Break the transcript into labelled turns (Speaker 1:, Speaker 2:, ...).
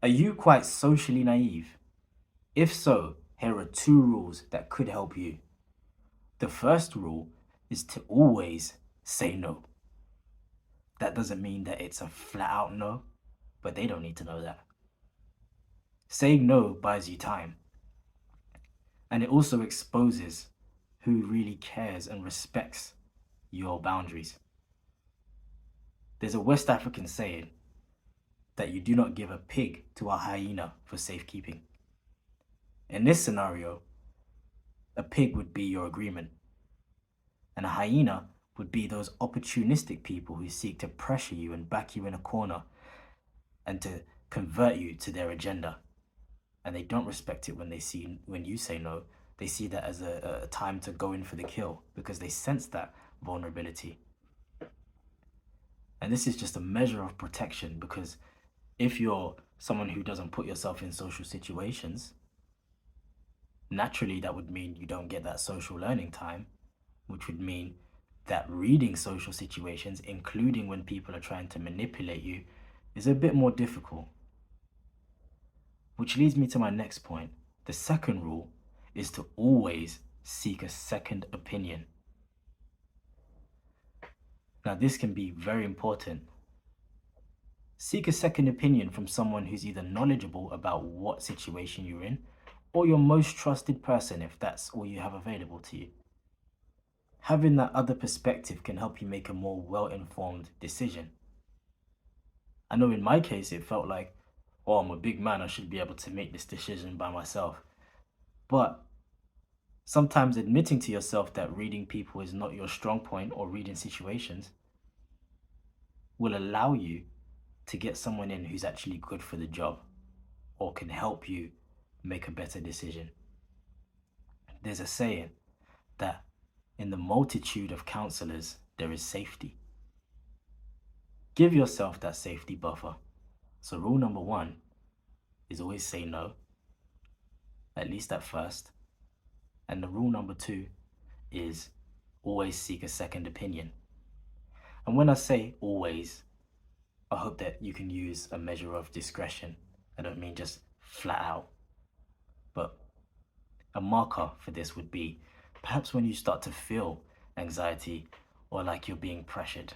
Speaker 1: Are you quite socially naive? If so, here are two rules that could help you. The first rule is to always say no. That doesn't mean that it's a flat out no, but they don't need to know that. Saying no buys you time. And it also exposes who really cares and respects your boundaries. There's a West African saying that you do not give a pig to a hyena for safekeeping. In this scenario, a pig would be your agreement, and a hyena would be those opportunistic people who seek to pressure you and back you in a corner and to convert you to their agenda. And they don't respect it when you say no. They see that as a time to go in for the kill because they sense that vulnerability. And this is just a measure of protection because if you're someone who doesn't put yourself in social situations, naturally that would mean you don't get that social learning time, which would mean that reading social situations, including when people are trying to manipulate you, is a bit more difficult. Which leads me to my next point. The second rule is to always seek a second opinion. Now, this can be very important. Seek a second opinion from someone who's either knowledgeable about what situation you're in or your most trusted person if that's all you have available to you. Having that other perspective can help you make a more well-informed decision. I know in my case, it felt like, oh, I'm a big man, I should be able to make this decision by myself. But sometimes admitting to yourself that reading people is not your strong point or reading situations will allow you to get someone in who's actually good for the job or can help you make a better decision. There's a saying that in the multitude of counselors, there is safety. Give yourself that safety buffer. So rule number one is always say no, at least at first. And the rule number two is always seek a second opinion. And when I say always, I hope that you can use a measure of discretion. I don't mean just flat out. But a marker for this would be perhaps when you start to feel anxiety or like you're being pressured.